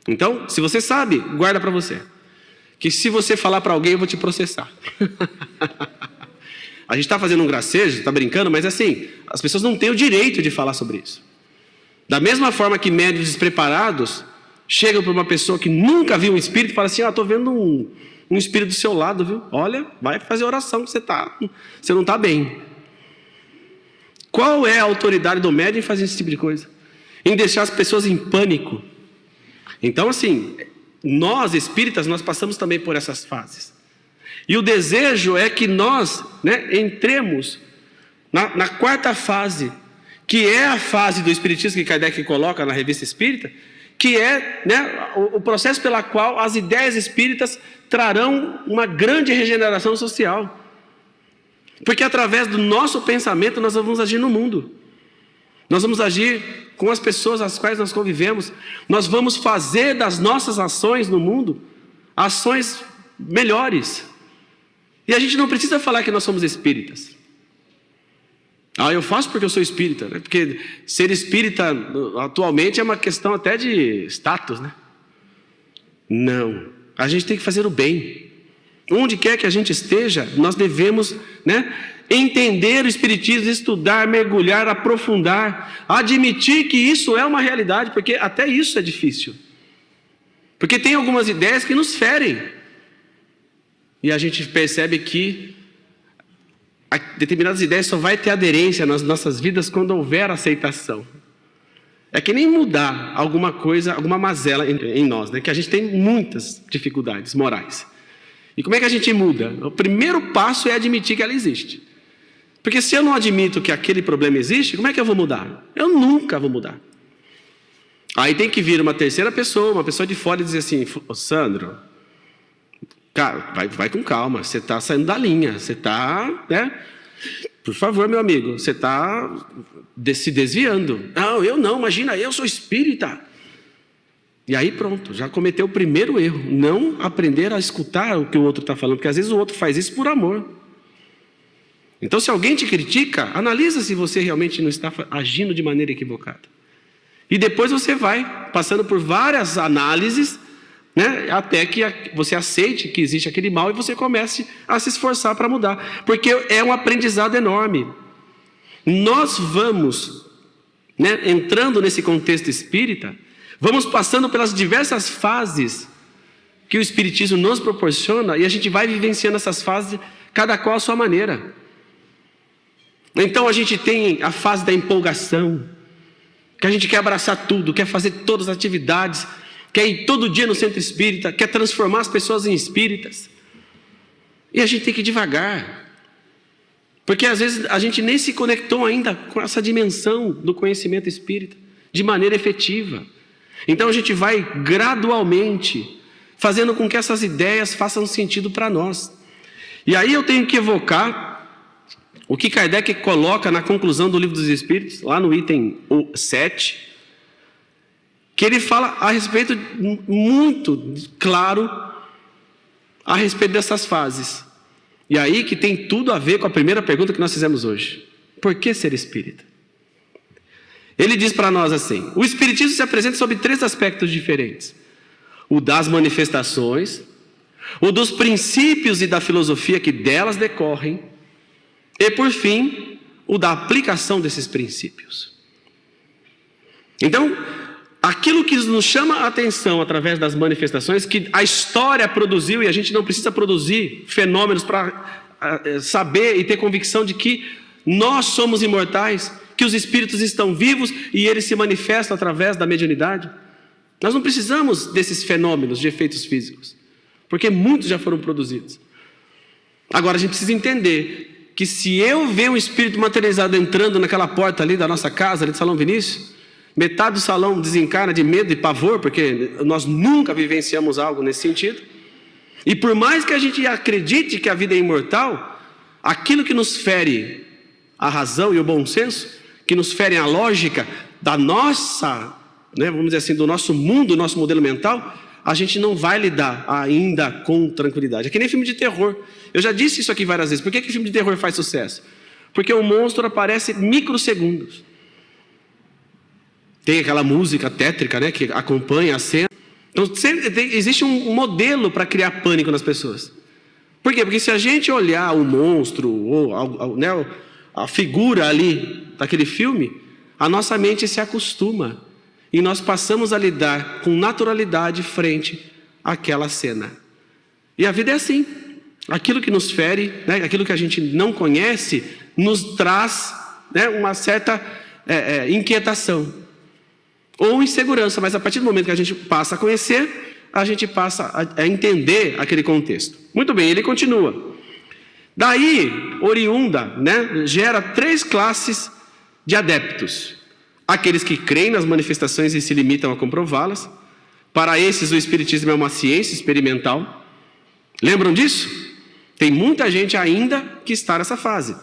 S1: Então, se você sabe, guarda para você. Que se você falar para alguém, eu vou te processar. A gente está fazendo um gracejo, está brincando, mas assim, as pessoas não têm o direito de falar sobre isso. Da mesma forma que médiuns despreparados chegam para uma pessoa que nunca viu um espírito e falam assim: estou vendo um espírito do seu lado, viu? Olha, vai fazer oração que você não está bem. Qual é a autoridade do médium em fazer esse tipo de coisa? Em deixar as pessoas em pânico. Então, assim, nós espíritas, nós passamos também por essas fases. E o desejo é que nós, né, entremos na quarta fase, que é a fase do espiritismo que Kardec coloca na Revista Espírita, que é, né, o processo pela qual as ideias espíritas trarão uma grande regeneração social. Porque através do nosso pensamento nós vamos agir no mundo. Nós vamos agir com as pessoas às quais nós convivemos. Nós vamos fazer das nossas ações no mundo ações melhores. E a gente não precisa falar que nós somos espíritas. Ah, eu faço porque eu sou espírita, né? Porque ser espírita atualmente é uma questão até de status, né? Não. A gente tem que fazer o bem. Onde quer que a gente esteja, nós devemos, né, entender o espiritismo, estudar, mergulhar, aprofundar, admitir que isso é uma realidade, porque até isso é difícil. Porque tem algumas ideias que nos ferem. E a gente percebe que determinadas ideias só vai ter aderência nas nossas vidas quando houver aceitação. É que nem mudar alguma coisa, alguma mazela em nós, né? Que a gente tem muitas dificuldades morais. E como é que a gente muda? O primeiro passo é admitir que ela existe. Porque se eu não admito que aquele problema existe, como é que eu vou mudar? Eu nunca vou mudar. Aí tem que vir uma terceira pessoa, uma pessoa de fora e dizer assim: Sandro, cara, vai com calma, você está saindo da linha, você está, né? Por favor, meu amigo, você está se desviando. Não, eu não, imagina, eu sou espírita. E aí pronto, já cometeu o primeiro erro, não aprender a escutar o que o outro está falando, porque às vezes o outro faz isso por amor. Então, se alguém te critica, analisa se você realmente não está agindo de maneira equivocada. E depois você vai passando por várias análises, né, até que você aceite que existe aquele mal e você comece a se esforçar para mudar, porque é um aprendizado enorme. Nós vamos, né, entrando nesse contexto espírita, vamos passando pelas diversas fases que o Espiritismo nos proporciona e a gente vai vivenciando essas fases, cada qual à sua maneira. Então a gente tem a fase da empolgação, que a gente quer abraçar tudo, quer fazer todas as atividades, quer ir todo dia no centro espírita, quer transformar as pessoas em espíritas. E a gente tem que ir devagar, porque às vezes a gente nem se conectou ainda com essa dimensão do conhecimento espírita, de maneira efetiva. Então a gente vai gradualmente fazendo com que essas ideias façam sentido para nós. E aí eu tenho que evocar o que Kardec coloca na conclusão do Livro dos Espíritos, lá no item 7, que ele fala a respeito, muito claro, a respeito dessas fases. E aí que tem tudo a ver com a primeira pergunta que nós fizemos hoje. Por que ser espírita? Ele diz para nós assim: o espiritismo se apresenta sob 3 aspectos diferentes: o das manifestações, o dos princípios e da filosofia que delas decorrem, e por fim, o da aplicação desses princípios. Então, aquilo que nos chama a atenção através das manifestações, que a história produziu, e a gente não precisa produzir fenômenos para saber e ter convicção de que nós somos imortais, que os espíritos estão vivos e eles se manifestam através da mediunidade. Nós não precisamos desses fenômenos de efeitos físicos, porque muitos já foram produzidos. Agora a gente precisa entender que se eu ver um espírito materializado entrando naquela porta ali da nossa casa, ali do Salão Vinícius, metade do salão desencarna de medo e pavor, porque nós nunca vivenciamos algo nesse sentido. E por mais que a gente acredite que a vida é imortal, aquilo que nos fere a razão e o bom senso, que nos ferem a lógica da nossa, vamos dizer assim, do nosso mundo, do nosso modelo mental, a gente não vai lidar ainda com tranquilidade. É que nem filme de terror. Eu já disse isso aqui várias vezes. Por que filme de terror faz sucesso? Porque o monstro aparece microsegundos. Tem aquela música tétrica, que acompanha a cena. Então, existe um modelo para criar pânico nas pessoas. Por quê? Porque se a gente olhar o monstro, ou a figura ali daquele filme, a nossa mente se acostuma. E nós passamos a lidar com naturalidade frente àquela cena. E a vida é assim. Aquilo que nos fere, aquilo que a gente não conhece, nos traz uma certa inquietação. Ou insegurança, mas a partir do momento que a gente passa a conhecer, a gente passa a entender aquele contexto. Muito bem, ele continua. Daí, oriunda, gera 3 classes de adeptos. Aqueles que creem nas manifestações e se limitam a comprová-las. Para esses, o espiritismo é uma ciência experimental. Lembram disso? Tem muita gente ainda que está nessa fase.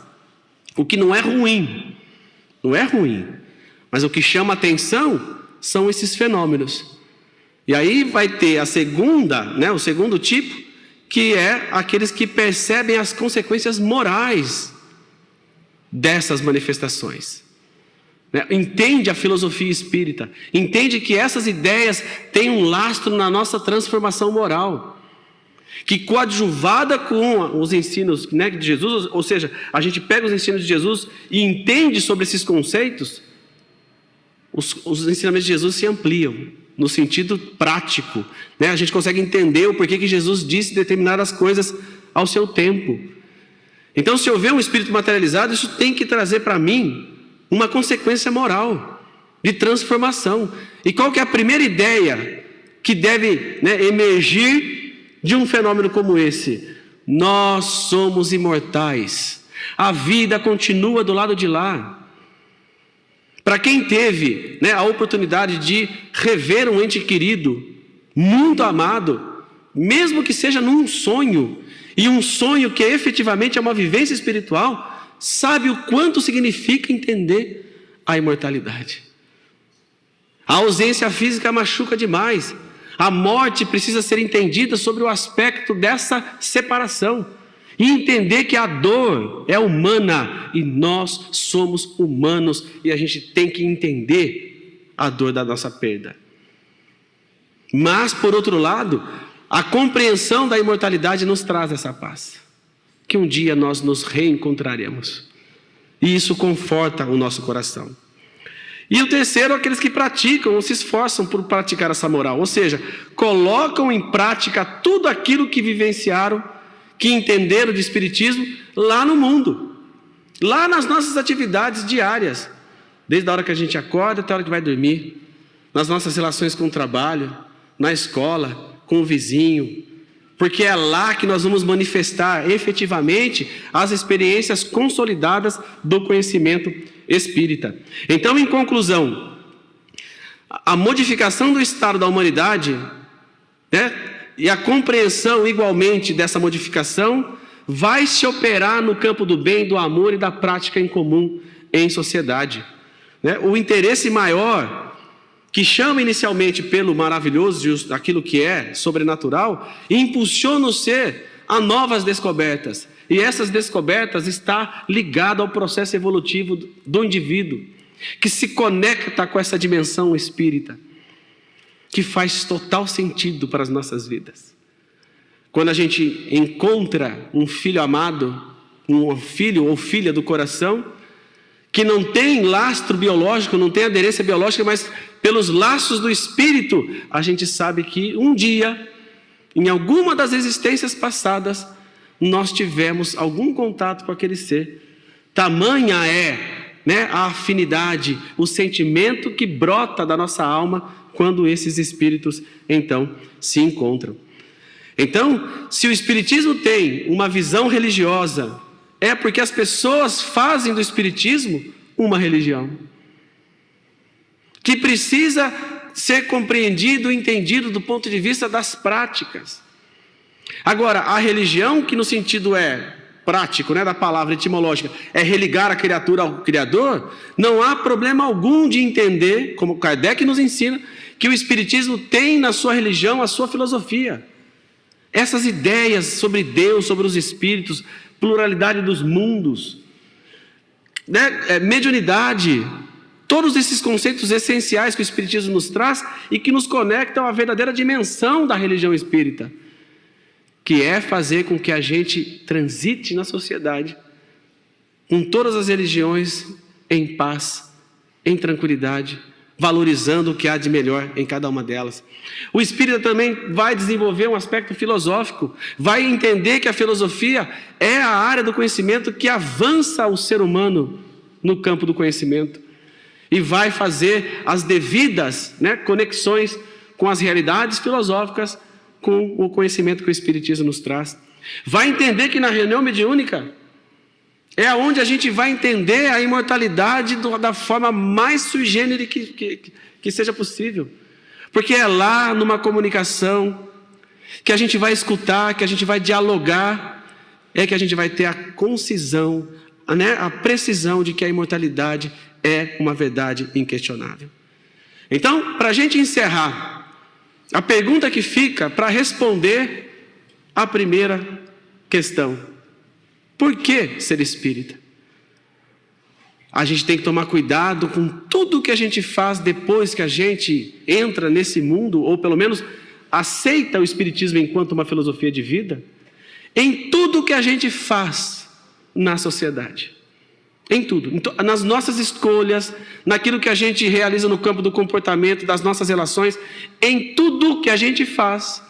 S1: O que não é ruim. Não é ruim. Mas o que chama atenção são esses fenômenos. E aí vai ter o segundo tipo, que é aqueles que percebem as consequências morais dessas manifestações. Entende a filosofia espírita, entende que essas ideias têm um lastro na nossa transformação moral, que coadjuvada com os ensinos de Jesus, ou seja, a gente pega os ensinos de Jesus e entende sobre esses conceitos, os ensinamentos de Jesus se ampliam no sentido prático. A gente consegue entender o porquê que Jesus disse determinadas coisas ao seu tempo. Então, se eu ver um espírito materializado, isso tem que trazer para mim uma consequência moral, de transformação. E qual que é a primeira ideia que deve emergir de um fenômeno como esse? Nós somos imortais. A vida continua do lado de lá. Para quem teve a oportunidade de rever um ente querido, muito amado, mesmo que seja num sonho, e um sonho que efetivamente é uma vivência espiritual, sabe o quanto significa entender a imortalidade. A ausência física machuca demais. A morte precisa ser entendida sobre o aspecto dessa separação. E entender que a dor é humana e nós somos humanos e a gente tem que entender a dor da nossa perda. Mas, por outro lado, a compreensão da imortalidade nos traz essa paz. Que um dia nós nos reencontraremos. E isso conforta o nosso coração. E o terceiro, aqueles que praticam ou se esforçam por praticar essa moral. Ou seja, colocam em prática tudo aquilo que vivenciaram, que entenderam de espiritismo lá no mundo. Lá nas nossas atividades diárias. Desde a hora que a gente acorda até a hora que vai dormir. Nas nossas relações com o trabalho, na escola, com o vizinho. Porque é lá que nós vamos manifestar efetivamente as experiências consolidadas do conhecimento espírita. Então, em conclusão, a modificação do estado da humanidade, e a compreensão igualmente dessa modificação, vai se operar no campo do bem, do amor e da prática em comum em sociedade. O interesse maior, que chama inicialmente pelo maravilhoso, aquilo que é sobrenatural, impulsiona o ser a novas descobertas, E essas descobertas estão ligadas ao processo evolutivo do indivíduo, que se conecta com essa dimensão espírita, que faz total sentido para as nossas vidas. Quando a gente encontra um filho amado, um filho ou filha do coração, que não tem lastro biológico, não tem aderência biológica, mas pelos laços do Espírito, a gente sabe que um dia, em alguma das existências passadas, nós tivemos algum contato com aquele ser. Tamanha é, a afinidade, o sentimento que brota da nossa alma quando esses espíritos, então, se encontram. Então, se o Espiritismo tem uma visão religiosa, é porque as pessoas fazem do Espiritismo uma religião, que precisa ser compreendido e entendido do ponto de vista das práticas. Agora, a religião, que no sentido prático, da palavra etimológica, é religar a criatura ao Criador, não há problema algum de entender, como Kardec nos ensina, que o Espiritismo tem na sua religião a sua filosofia. Essas ideias sobre Deus, sobre os espíritos, pluralidade dos mundos, mediunidade, todos esses conceitos essenciais que o Espiritismo nos traz e que nos conectam à verdadeira dimensão da religião espírita, que é fazer com que a gente transite na sociedade com todas as religiões em paz, em tranquilidade, valorizando o que há de melhor em cada uma delas. O espírita também vai desenvolver um aspecto filosófico, vai entender que a filosofia é a área do conhecimento que avança o ser humano no campo do conhecimento e vai fazer as devidas conexões com as realidades filosóficas, com o conhecimento que o Espiritismo nos traz. Vai entender que na reunião mediúnica é onde a gente vai entender a imortalidade da forma mais sui generis que seja possível. Porque é lá, numa comunicação, que a gente vai escutar, que a gente vai dialogar, é que a gente vai ter a concisão, a precisão de que a imortalidade é uma verdade inquestionável. Então, para a gente encerrar, a pergunta que fica para responder a primeira questão: por que ser espírita? A gente tem que tomar cuidado com tudo que a gente faz depois que a gente entra nesse mundo, ou pelo menos aceita o Espiritismo enquanto uma filosofia de vida, em tudo que a gente faz na sociedade. Em tudo, nas nossas escolhas, naquilo que a gente realiza no campo do comportamento, das nossas relações, em tudo que a gente faz,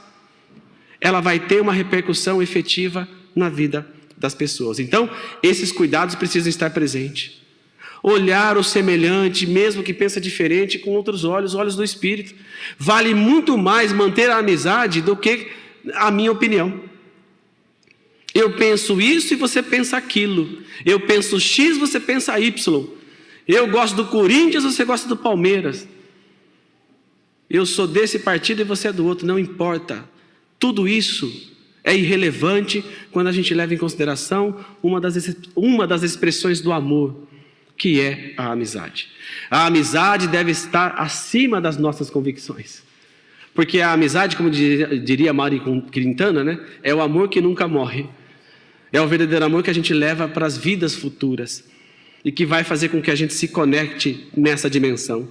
S1: ela vai ter uma repercussão efetiva na vida das pessoas. Então, esses cuidados precisam estar presentes. Olhar o semelhante, mesmo que pensa diferente, com outros olhos, olhos do Espírito. Vale muito mais manter a amizade do que a minha opinião. Eu penso isso e você pensa aquilo. Eu penso X, você pensa Y. Eu gosto do Corinthians, você gosta do Palmeiras. Eu sou desse partido e você é do outro, não importa. Tudo isso é irrelevante quando a gente leva em consideração uma das expressões do amor, que é a amizade. A amizade deve estar acima das nossas convicções. Porque a amizade, como diria Mário Quintana, é o amor que nunca morre. É o verdadeiro amor que a gente leva para as vidas futuras e que vai fazer com que a gente se conecte nessa dimensão.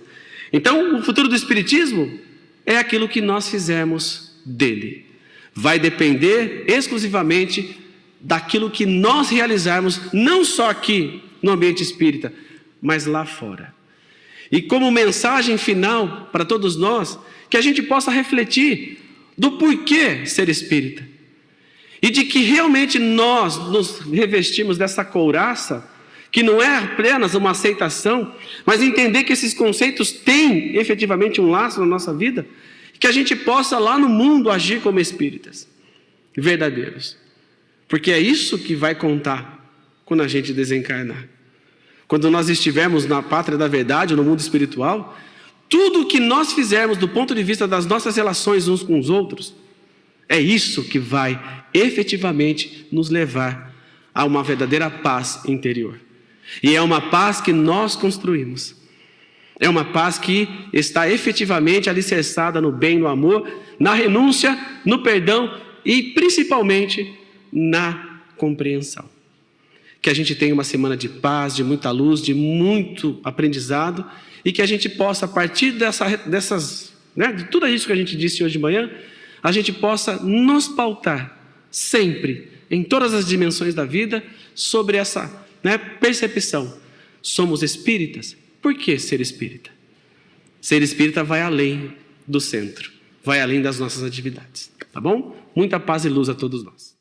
S1: Então, o futuro do Espiritismo é aquilo que nós fizermos dele. Vai depender exclusivamente daquilo que nós realizarmos, não só aqui no ambiente espírita, mas lá fora. E como mensagem final para todos nós, que a gente possa refletir do porquê ser espírita. E de que realmente nós nos revestimos dessa couraça, que não é apenas uma aceitação, mas entender que esses conceitos têm efetivamente um laço na nossa vida, que a gente possa lá no mundo agir como espíritas verdadeiros. Porque é isso que vai contar quando a gente desencarnar. Quando nós estivermos na pátria da verdade, no mundo espiritual, tudo o que nós fizermos do ponto de vista das nossas relações uns com os outros, é isso que vai efetivamente nos levar a uma verdadeira paz interior. E é uma paz que nós construímos. É uma paz que está efetivamente alicerçada no bem, no amor, na renúncia, no perdão e principalmente na compreensão. Que a gente tenha uma semana de paz, de muita luz, de muito aprendizado, e que a gente possa, a partir dessas, de tudo isso que a gente disse hoje de manhã, a gente possa nos pautar sempre, em todas as dimensões da vida, sobre essa percepção. Somos espíritas? Por que ser espírita? Ser espírita vai além do centro, vai além das nossas atividades, tá bom? Muita paz e luz a todos nós.